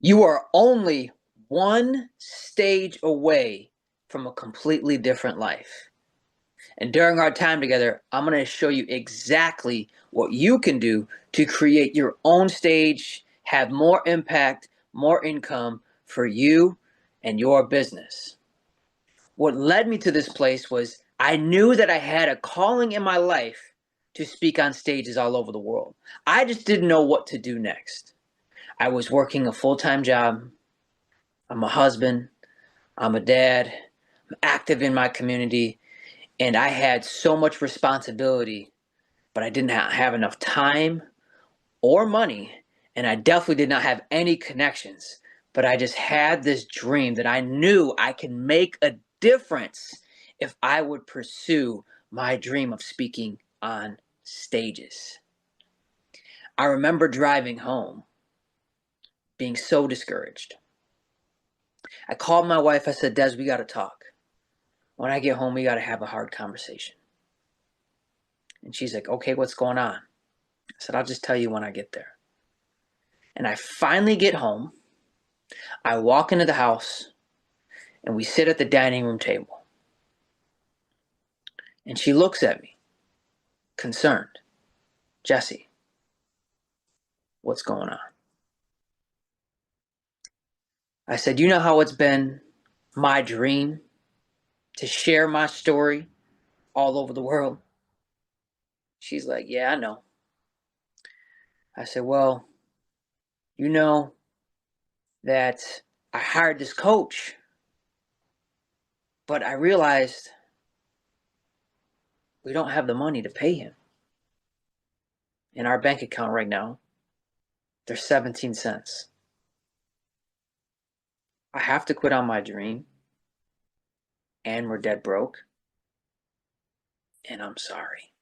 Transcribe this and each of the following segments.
You are only one stage away from a completely different life. And during our time together, I'm going to show you exactly what you can do to create your own stage, have more impact, more income for you and your business. What led me to this place was I knew that I had a calling in my life to speak on stages all over the world. I just didn't know what to do next. I was working a full-time job. I'm a husband. I'm a dad. I'm active in my community. And I had so much responsibility, but I didn't have enough time or money. And I definitely did not have any connections. But I just had this dream that I knew I could make a difference if I would pursue my dream of speaking on stages. I remember driving home, being so discouraged. I called my wife. I said, Des, we got to talk. When I get home, we got to have a hard conversation. And she's like, okay, what's going on? I said, I'll just tell you when I get there. And I finally get home. I walk into the house and we sit at the dining room table. And she looks at me, concerned. Jesse, what's going on? I said, you know how it's been my dream to share my story all over the world? She's like, yeah, I know. I said, well, you know that I hired this coach, but I realized we don't have the money to pay him. In our bank account right now, there's 17 cents. I have to quit on my dream, and we're dead broke, and I'm sorry.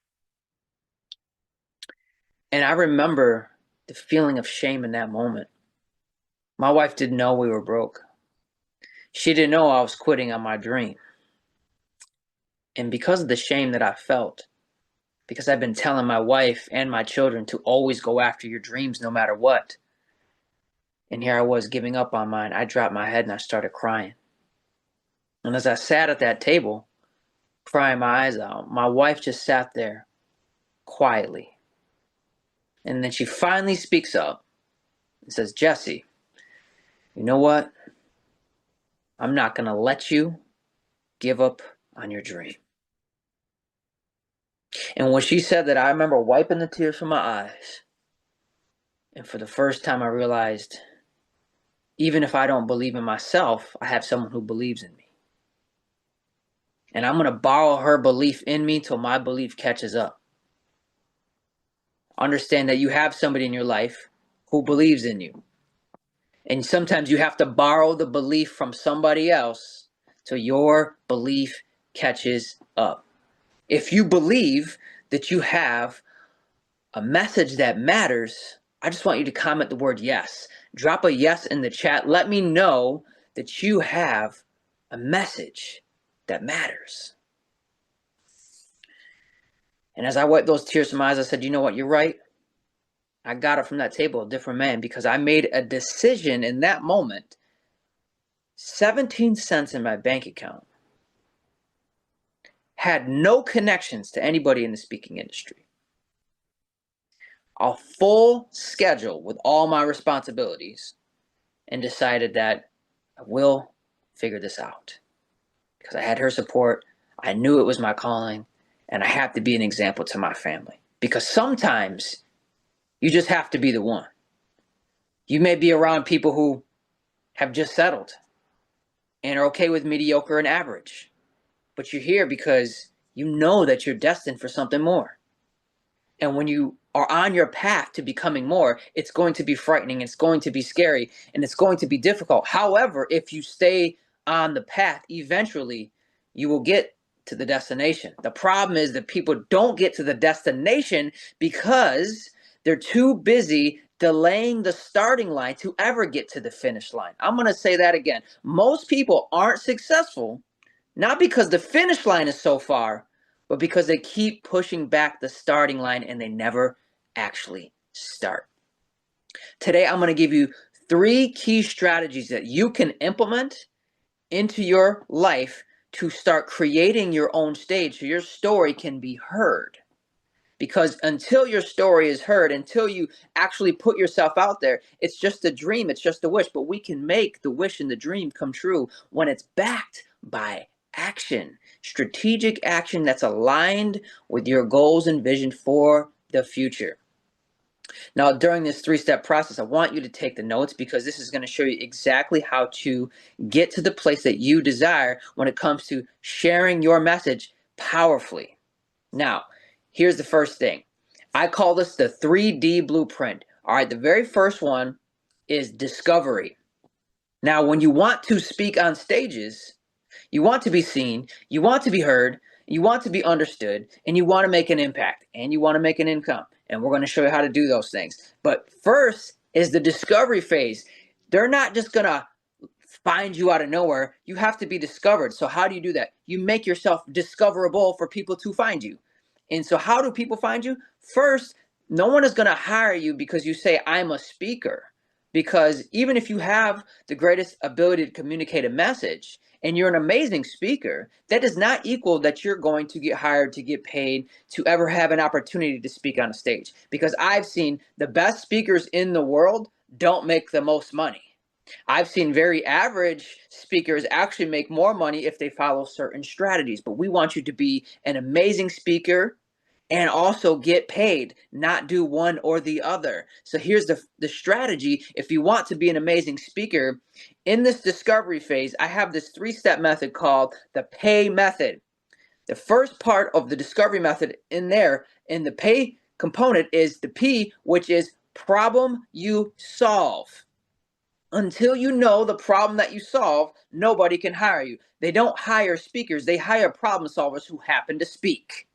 And I remember the feeling of shame in that moment. My wife didn't know we were broke. She didn't know I was quitting on my dream. And because of the shame that I felt, because I've been telling my wife and my children to always go after your dreams no matter what, and here I was giving up on mine, I dropped my head and I started crying. And as I sat at that table, crying my eyes out, my wife just sat there quietly. And then she finally speaks up and says, Jesse, you know what? I'm not going to let you give up on your dream. And when she said that, I remember wiping the tears from my eyes. And for the first time, I realized even if I don't believe in myself, I have someone who believes in me. And I'm going to borrow her belief in me till my belief catches up. Understand that you have somebody in your life who believes in you. And sometimes you have to borrow the belief from somebody else till your belief catches up. If you believe that you have a message that matters, I just want you to comment the word yes. Drop a yes in the chat. Let me know that you have a message that matters. And as I wiped those tears from my eyes, I said, you know what? You're right. I got it from that table, a different man, because I made a decision in that moment. 17 cents in my bank account. Had no connections to anybody in the speaking industry. A full schedule with all my responsibilities, and decided that I will figure this out. Because I had her support. I knew it was my calling, and I have to be an example to my family. Because sometimes you just have to be the one. You may be around people who have just settled and are okay with mediocre and average. But you're here because you know that you're destined for something more. And when you are on your path to becoming more, it's going to be frightening, it's going to be scary, and it's going to be difficult. However, if you stay on the path, eventually you will get to the destination. The problem is that people don't get to the destination because they're too busy delaying the starting line to ever get to the finish line. I'm going to say that again. Most people aren't successful, not because the finish line is so far, but because they keep pushing back the starting line and they never actually start. Today, I'm going to give you 3 key strategies that you can implement into your life to start creating your own stage so your story can be heard. Because until your story is heard, until you actually put yourself out there, it's just a dream, it's just a wish. But we can make the wish and the dream come true when it's backed by action, strategic action that's aligned with your goals and vision for the future. Now, during this 3-step process, I want you to take the notes because this is going to show you exactly how to get to the place that you desire when it comes to sharing your message powerfully. Now, here's the first thing. I call this the 3D blueprint. All right, the very first one is discovery. Now, when you want to speak on stages, you want to be seen, you want to be heard, you want to be understood, and you want to make an impact, and you want to make an income. And we're going to show you how to do those things. But first is the discovery phase. They're not just going to find you out of nowhere. You have to be discovered. So how do you do that? You make yourself discoverable for people to find you. And so how do people find you? First, no one is going to hire you because you say, I'm a speaker. Because even if you have the greatest ability to communicate a message and you're an amazing speaker, that does not equal that you're going to get hired, to get paid, to ever have an opportunity to speak on a stage. Because I've seen the best speakers in the world don't make the most money. I've seen very average speakers actually make more money if they follow certain strategies. But we want you to be an amazing speaker and also get paid, not do one or the other. So here's the strategy. If you want to be an amazing speaker, in this discovery phase, I have this 3-step method called the pay method. The first part of the discovery method in there, in the pay component, is the P, which is problem you solve. Until you know the problem that you solve, nobody can hire you. They don't hire speakers, they hire problem solvers who happen to speak.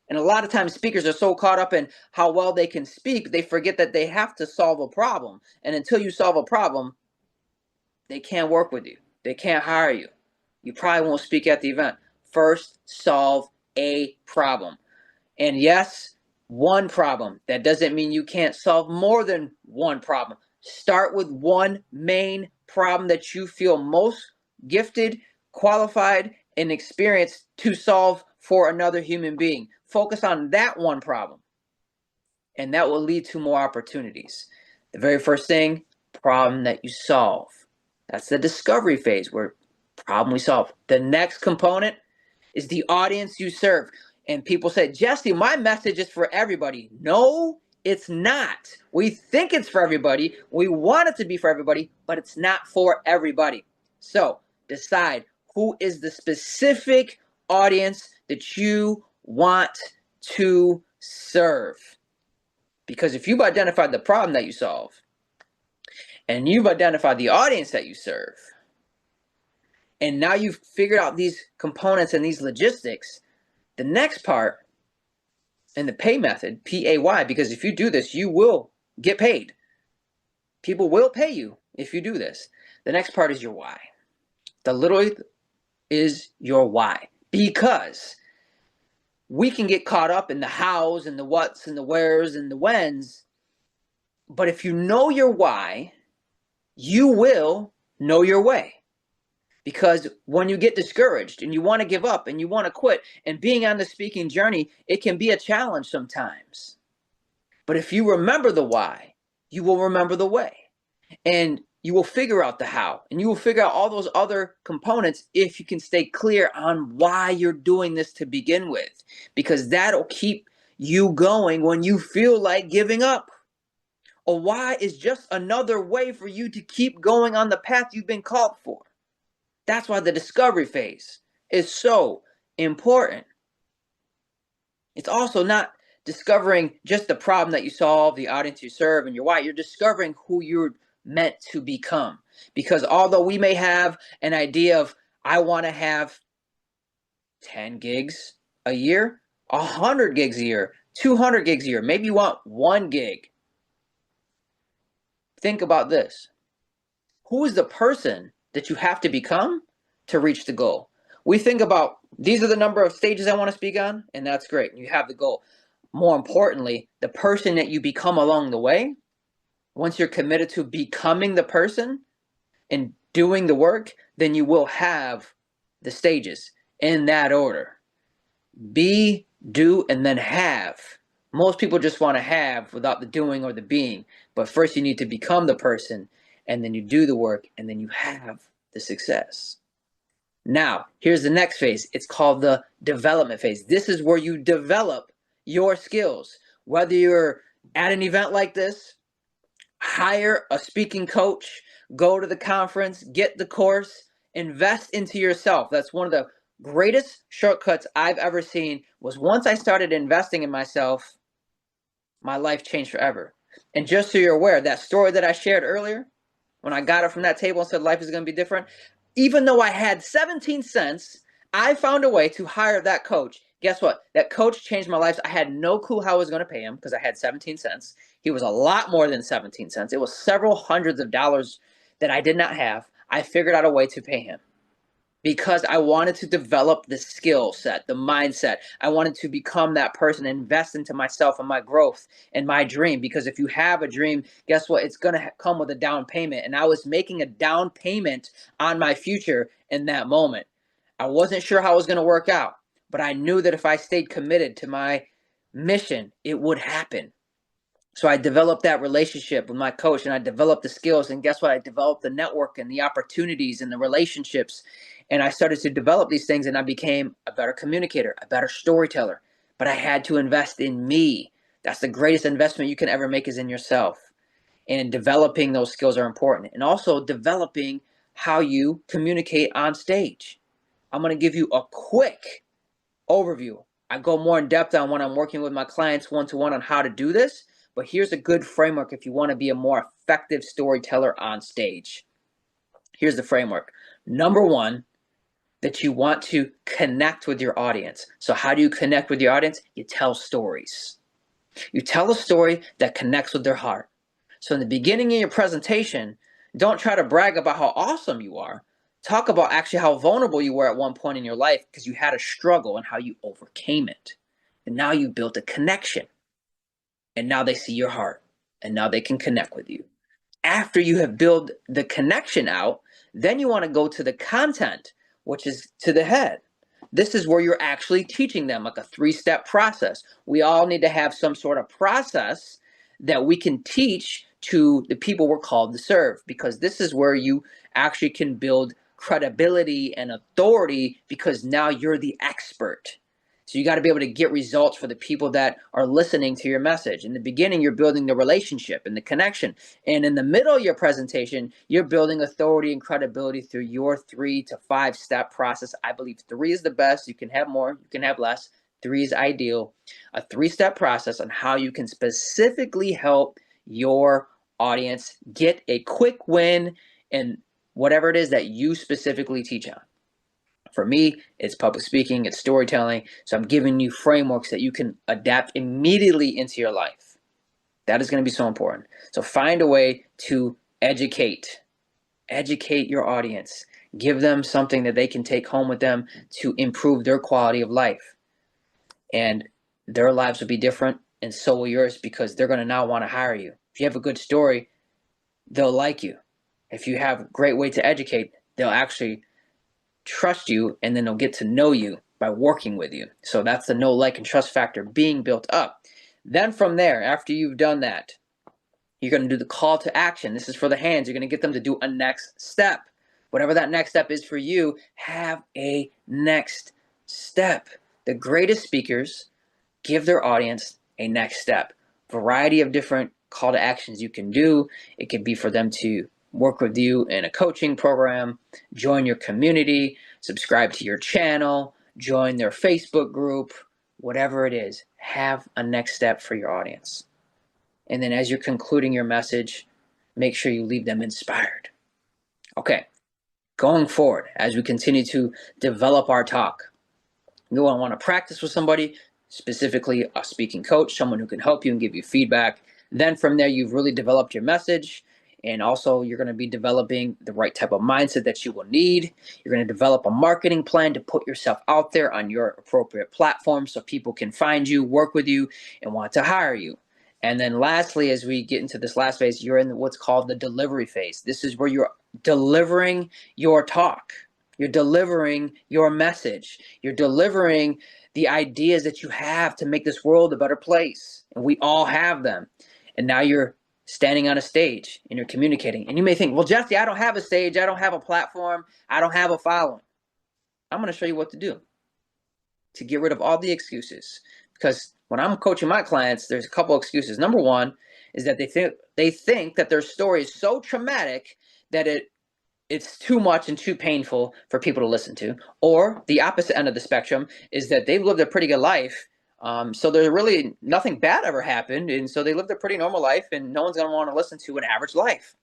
And a lot of times speakers are so caught up in how well they can speak, they forget that they have to solve a problem. And until you solve a problem, they can't work with you. They can't hire you. You probably won't speak at the event. First, solve a problem. And yes, one problem. That doesn't mean you can't solve more than one problem. Start with one main problem that you feel most gifted, qualified, and experienced to solve for another human being. Focus on that one problem, and that will lead to more opportunities. The very first thing, problem that you solve. That's the discovery phase, where problem we solve. The next component is the audience you serve. And people say, Jesse, my message is for everybody. No, it's not. We think it's for everybody. We want it to be for everybody, but it's not for everybody. So decide who is the specific audience that you want to serve. Because if you've identified the problem that you solve, and you've identified the audience that you serve, and now you've figured out these components and these logistics, the next part in the pay method, P-A-Y, because if you do this, you will get paid. People will pay you if you do this. The next part is your why. The literally is your why. Because we can get caught up in the hows and the whats and the wheres and the whens. But if you know your why, you will know your way. Because when you get discouraged and you want to give up and you want to quit, and being on the speaking journey, it can be a challenge sometimes. But if you remember the why, you will remember the way. And you will figure out the how. And you will figure out all those other components if you can stay clear on why you're doing this to begin with. Because that'll keep you going when you feel like giving up. A why is just another way for you to keep going on the path you've been called for. That's why the discovery phase is so important. It's also not discovering just the problem that you solve, the audience you serve, and your why. You're discovering who you're meant to become. Because although we may have an idea of, I want to have 10 gigs a year, 100 gigs a year, 200 gigs a year, maybe you want 1 gig. Think about this. Who is the person that you have to become to reach the goal? We think about, these are the number of stages I want to speak on, and that's great. You have the goal. More importantly, the person that you become along the way Once you're committed to becoming the person and doing the work, then you will have the stages in that order. Be, do, and then have. Most people just want to have without the doing or the being. But first you need to become the person, and then you do the work, and then you have the success. Now, here's the next phase. It's called the development phase. This is where you develop your skills. Whether you're at an event like this, hire a speaking coach, go to the conference, get the course, invest into yourself. That's one of the greatest shortcuts I've ever seen. Was once I started investing in myself, my life changed forever. And just so you're aware, that story that I shared earlier, when I got it from that table and said life is going to be different, even though I had 17 cents, I found a way to hire that coach. Guess what? That coach changed my life. I had no clue how I was going to pay him because I had 17 cents. He was a lot more than 17 cents. It was several hundreds of dollars that I did not have. I figured out a way to pay him because I wanted to develop the skill set, the mindset. I wanted to become that person, invest into myself and my growth and my dream. Because if you have a dream, guess what? It's going to come with a down payment. And I was making a down payment on my future in that moment. I wasn't sure how it was going to work out, but I knew that if I stayed committed to my mission, it would happen. So I developed that relationship with my coach, and I developed the skills. And guess what? I developed the network and the opportunities and the relationships. And I started to develop these things, and I became a better communicator, a better storyteller. But I had to invest in me. That's the greatest investment you can ever make, is in yourself. And developing those skills are important. And also developing how you communicate on stage. I'm going to give you a quick overview. I go more in depth on when I'm working with my clients one-to-one on how to do this. But here's a good framework if you want to be a more effective storyteller on stage. Here's the framework. Number one, that you want to connect with your audience. So how do you connect with your audience? You tell stories. You tell a story that connects with their heart. So in the beginning of your presentation, don't try to brag about how awesome you are. Talk about actually how vulnerable you were at one point in your life because you had a struggle and how you overcame it. And now you built a connection. And now they see your heart, and now they can connect with you. After you have built the connection out, then you want to go to the content, which is to the head. This is where you're actually teaching them, like a 3-step process. We all need to have some sort of process that we can teach to the people we're called to serve, because this is where you actually can build credibility and authority, because now you're the expert. So you got to be able to get results for the people that are listening to your message. In the beginning, you're building the relationship and the connection. And in the middle of your presentation, you're building authority and credibility through your 3 to 5 step process. I believe 3 is the best. You can have more, you can have less. 3 is ideal. A 3-step process on how you can specifically help your audience get a quick win in whatever it is that you specifically teach on. For me, it's public speaking, it's storytelling. So I'm giving you frameworks that you can adapt immediately into your life. That is going to be so important. So find a way to educate your audience. Give them something that they can take home with them to improve their quality of life. And their lives will be different, and so will yours, because they're going to now want to hire you. If you have a good story, they'll like you. If you have a great way to educate, they'll actually trust you, and then they'll get to know you by working with you. So that's the know, like, and trust factor being built up. Then from there, after you've done that, you're going to do the call to action. This is for the hands. You're going to get them to do a next step. Whatever that next step is for you, have a next step. The greatest speakers give their audience a next step. Variety of different call to actions you can do. It could be for them to work with you in a coaching program, join your community, subscribe to your channel, join their Facebook group, whatever it is. Have a next step for your audience. And then as you're concluding your message, make sure you leave them inspired. Okay, going forward, as we continue to develop our talk, you want to practice with somebody, specifically a speaking coach, someone who can help you and give you feedback. Then from there, you've really developed your message. And also, you're going to be developing the right type of mindset that you will need. You're going to develop a marketing plan to put yourself out there on your appropriate platform so people can find you, work with you, and want to hire you. And then lastly, as we get into this last phase, you're in what's called the delivery phase. This is where you're delivering your talk. You're delivering your message. You're delivering the ideas that you have to make this world a better place. And we all have them. And now you're standing on a stage and you're communicating. And you may think, well, Jesse, I don't have a stage. I don't have a platform. I don't have a following. I'm going to show you what to do to get rid of all the excuses. Because when I'm coaching my clients, there's a couple excuses. Number one is that they think that their story is so traumatic that it's too much and too painful for people to listen to. Or the opposite end of the spectrum is that they've lived a pretty good life. So there's really nothing bad ever happened. And so they lived a pretty normal life and no one's going to want to listen to an average life.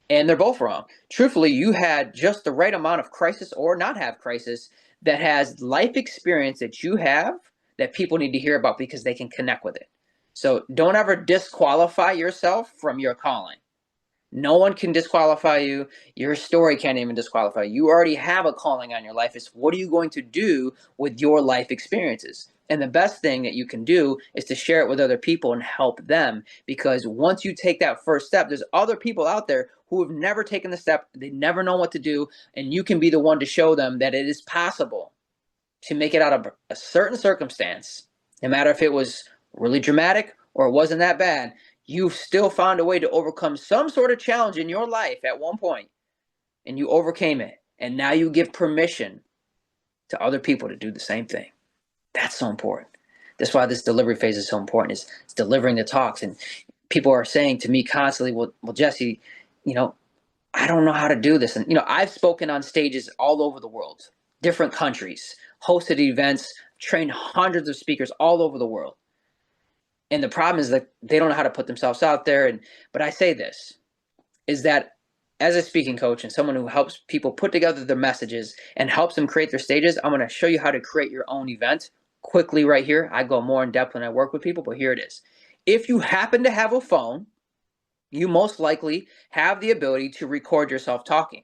And they're both wrong. Truthfully, you had just the right amount of crisis or not have crisis that has life experience that you have that people need to hear about because they can connect with it. So don't ever disqualify yourself from your calling. No one can disqualify you. Your story can't even disqualify you. You already have a calling on your life. It's what are you going to do with your life experiences? And the best thing that you can do is to share it with other people and help them. Because once you take that first step, there's other people out there who have never taken the step. They never know what to do. And you can be the one to show them that it is possible to make it out of a certain circumstance. No matter if it was really dramatic or it wasn't that bad, you've still found a way to overcome some sort of challenge in your life at one point, and you overcame it. And now you give permission to other people to do the same thing. That's so important. That's why this delivery phase is so important, is it's delivering the talks. And people are saying to me constantly, well, Jesse, I don't know how to do this. And, I've spoken on stages all over the world, different countries, hosted events, trained hundreds of speakers all over the world. And the problem is that they don't know how to put themselves out there. But I say this, is that as a speaking coach and someone who helps people put together their messages and helps them create their stages, I'm going to show you how to create your own event quickly right here. I go more in depth when I work with people, but here it is. If you happen to have a phone, you most likely have the ability to record yourself talking.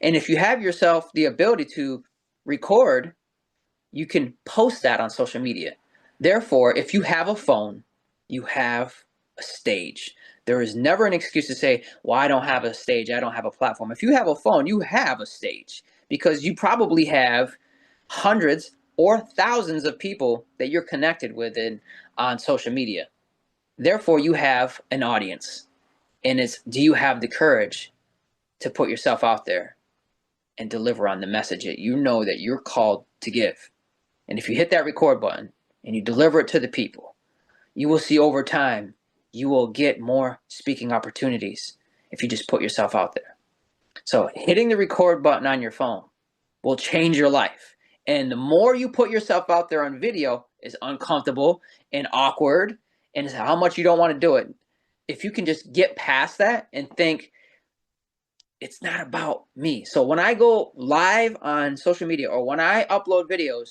And if you have yourself the ability to record, you can post that on social media. Therefore, if you have a phone, you have a stage. There is never an excuse to say, well, I don't have a stage, I don't have a platform. If you have a phone, you have a stage because you probably have hundreds or thousands of people that you're connected with on social media. Therefore, you have an audience. And do you have the courage to put yourself out there and deliver on the message that you know that you're called to give? And if you hit that record button and you deliver it to the people, you will see over time, you will get more speaking opportunities if you just put yourself out there. So hitting the record button on your phone will change your life. And the more you put yourself out there on video, is uncomfortable and awkward and it's how much you don't want to do it. If you can just get past that and think, it's not about me. So when I go live on social media or when I upload videos,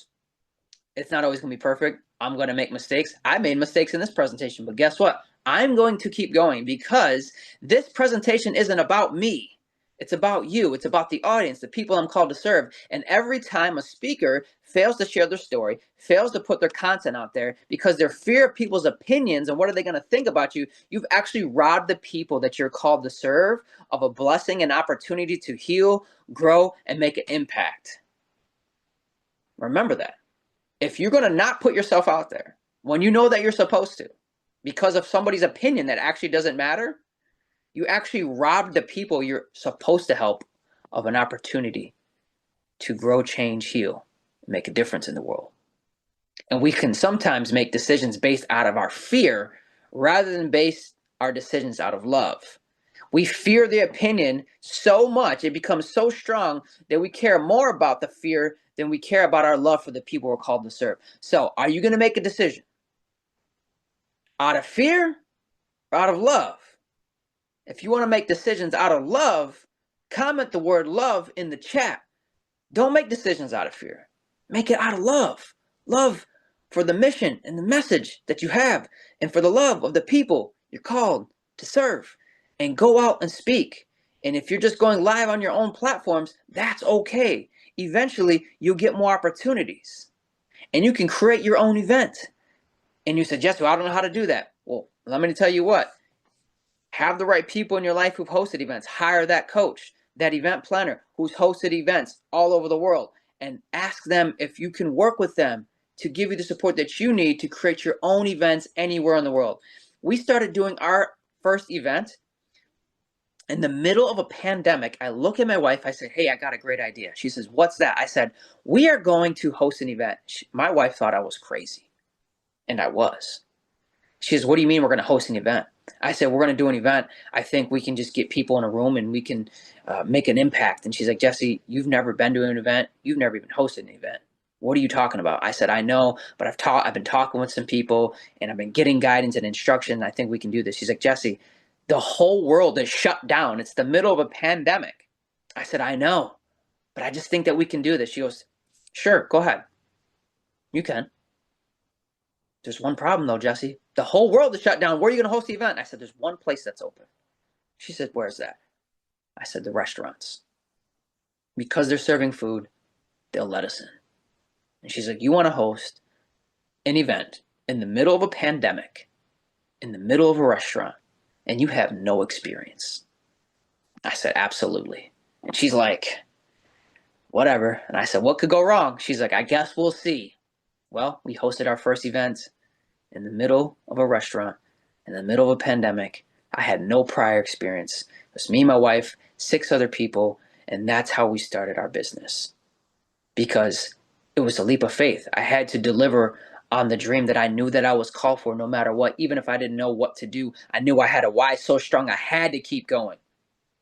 it's not always going to be perfect. I'm going to make mistakes. I made mistakes in this presentation, but guess what? I'm going to keep going because this presentation isn't about me. It's about you. It's about the audience, the people I'm called to serve. And every time a speaker fails to share their story, fails to put their content out there because their fear of people's opinions and what are they going to think about you, you've actually robbed the people that you're called to serve of a blessing and opportunity to heal, grow, and make an impact. Remember that. If you're going to not put yourself out there when you know that you're supposed to because of somebody's opinion that actually doesn't matter, you actually rob the people you're supposed to help of an opportunity to grow, change, heal, and make a difference in the world. And we can sometimes make decisions based out of our fear rather than base our decisions out of love. We fear the opinion so much, it becomes so strong that we care more about the fear than we care about our love for the people we're called to serve. So are you going to make a decision out of fear or out of love? If you want to make decisions out of love, comment the word love in the chat. Don't make decisions out of fear. Make it out of love. Love for the mission and the message that you have and for the love of the people you're called to serve. And go out and speak. And if you're just going live on your own platforms, that's okay. Eventually, you'll get more opportunities. And you can create your own event. And you suggest, well, I don't know how to do that. Well, let me tell you what, have the right people in your life who've hosted events. Hire that coach, that event planner who's hosted events all over the world, and ask them if you can work with them to give you the support that you need to create your own events anywhere in the world. We started doing our first event in the middle of a pandemic. I look at my wife, I said, hey, I got a great idea. She says, what's that? I said, we are going to host an event. My wife thought I was crazy, and I was. She says, what do you mean we're going to host an event? I said, we're going to do an event. I think we can just get people in a room and we can make an impact. And she's like, Jesse, you've never been to an event. You've never even hosted an event. What are you talking about? I said, I know, but I've been talking with some people and I've been getting guidance and instruction. I think we can do this. She's like, Jesse, the whole world is shut down. It's the middle of a pandemic. I said, I know, but I just think that we can do this. She goes, sure, go ahead. You can. There's one problem though, Jesse. The whole world is shut down. Where are you going to host the event? I said, there's one place that's open. She said, where's that? I said, the restaurants. Because they're serving food, they'll let us in. And she's like, you want to host an event in the middle of a pandemic, in the middle of a restaurant, and you have no experience? I said, absolutely. And she's like, whatever. And I said, what could go wrong? She's like, I guess we'll see. Well, we hosted our first event in the middle of a restaurant, in the middle of a pandemic. I had no prior experience. It was me, my wife, 6 other people, and that's how we started our business. Because it was a leap of faith. I had to deliver on the dream that I knew that I was called for no matter what. Even if I didn't know what to do, I knew I had a why so strong I had to keep going.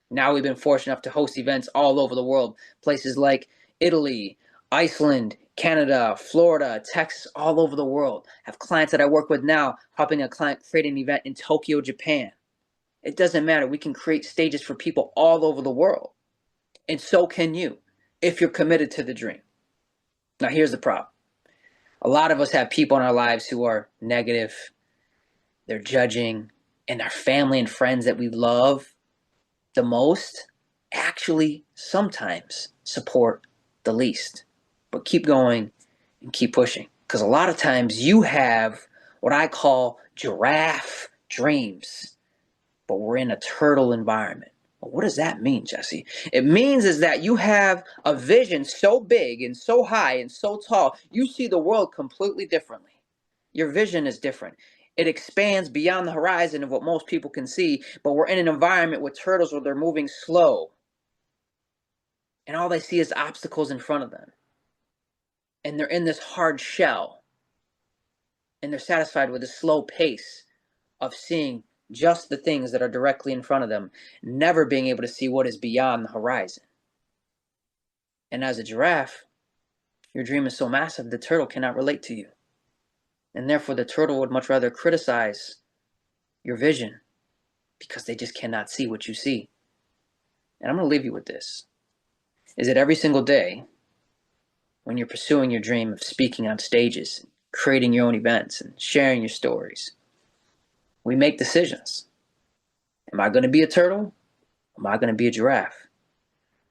Now we've been fortunate enough to host events all over the world. Places like Italy, Iceland, Canada, Florida, Texas, all over the world. I have clients that I work with now, helping a client create an event in Tokyo, Japan. It doesn't matter. We can create stages for people all over the world. And so can you, if you're committed to the dream. Now, here's the problem. A lot of us have people in our lives who are negative. They're judging. And our family and friends that we love the most actually sometimes support the least. But keep going and keep pushing. Because a lot of times you have what I call giraffe dreams, but we're in a turtle environment. Well, what does that mean, Jesse? It means is that you have a vision so big and so high and so tall, you see the world completely differently. Your vision is different. It expands beyond the horizon of what most people can see, but we're in an environment with turtles where they're moving slow. And all they see is obstacles in front of them. And they're in this hard shell. And they're satisfied with the slow pace of seeing just the things that are directly in front of them, never being able to see what is beyond the horizon. And as a giraffe, your dream is so massive, the turtle cannot relate to you. And therefore, the turtle would much rather criticize your vision because they just cannot see what you see. And I'm going to leave you with this, is that every single day, when you're pursuing your dream of speaking on stages, creating your own events, and sharing your stories, we make decisions. Am I going to be a turtle? Am I going to be a giraffe?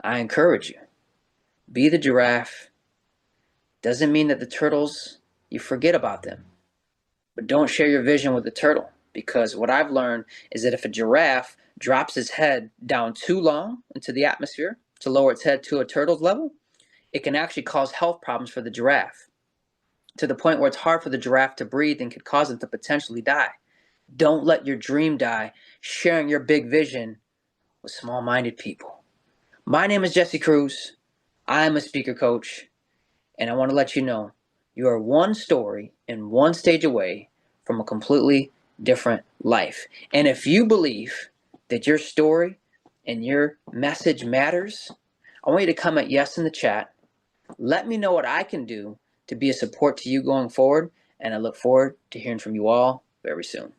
I encourage you. Be the giraffe. Doesn't mean that the turtles, you forget about them. But don't share your vision with the turtle. Because what I've learned is that if a giraffe drops its head down too long into the atmosphere to lower its head to a turtle's level, it can actually cause health problems for the giraffe, to the point where it's hard for the giraffe to breathe and could cause it to potentially die. Don't let your dream die sharing your big vision with small-minded people. My name is Jesse Cruz. I'm a speaker coach, and I want to let you know you are one story and one stage away from a completely different life. And if you believe that your story and your message matters, I want you to comment yes in the chat. Let me know what I can do to be a support to you going forward, and I look forward to hearing from you all very soon.